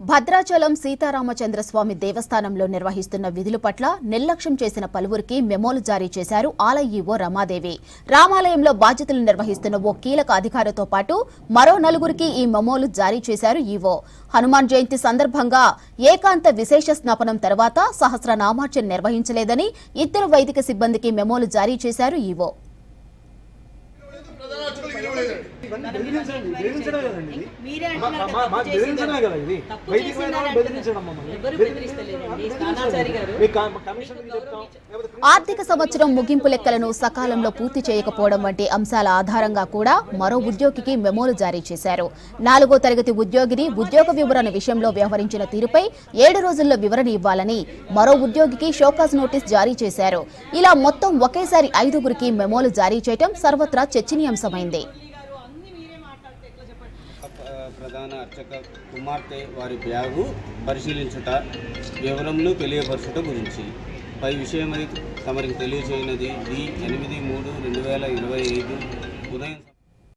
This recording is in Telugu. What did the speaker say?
భద్రాచలం సీతారామచంద్రస్వామి దేవస్థానంలో నిర్వహిస్తున్న విధుల పట్ల నిర్లక్ష్యం చేసిన పలువురికి మెమోలు జారీ చేశారు ఆలయ ఈవో రమాదేవి. రామాలయంలో బాధ్యతలు నిర్వహిస్తున్న ఓ కీలక అధికారితో పాటు మరో నలుగురికి ఈ మెమోలు జారీ చేశారు ఈవో. హనుమాన్ జయంతి సందర్భంగా ఏకాంత విశేష స్నాపనం తర్వాత సహస్రనామార్చన నిర్వహించలేదని ఇద్దరు వైదిక సిబ్బందికి మెమోలు జారీ చేశారు ఈవో. ఆర్థిక సంవత్సరం ముగింపు లెక్కలను సకాలంలో పూర్తి చేయకపోవడం వంటి అంశాల ఆధారంగా కూడా మరో ఉద్యోగికి మెమోలు జారీ చేశారు. 4వ తరగతి ఉద్యోగిని ఉద్యోగ వివరణ విషయంలో వ్యవహరించిన తీరుపై 7 రోజుల్లో వివరణ ఇవ్వాలని మరో ఉద్యోగికి షోకాజ్ నోటీస్ జారీ చేశారు. ఇలా మొత్తం ఒకేసారి 5గురికి మెమోలు జారీ చేయడం సర్వత్రా చర్చనీయాంశమైంది. ప్రధాన అర్చక కుమార్తె వారి బ్యాగు పరిశీలించుట, వివరములు తెలియపరచుట గురించి పై విషయమై తమరికి తెలియచేయనది 8/3/2025 ఉదయం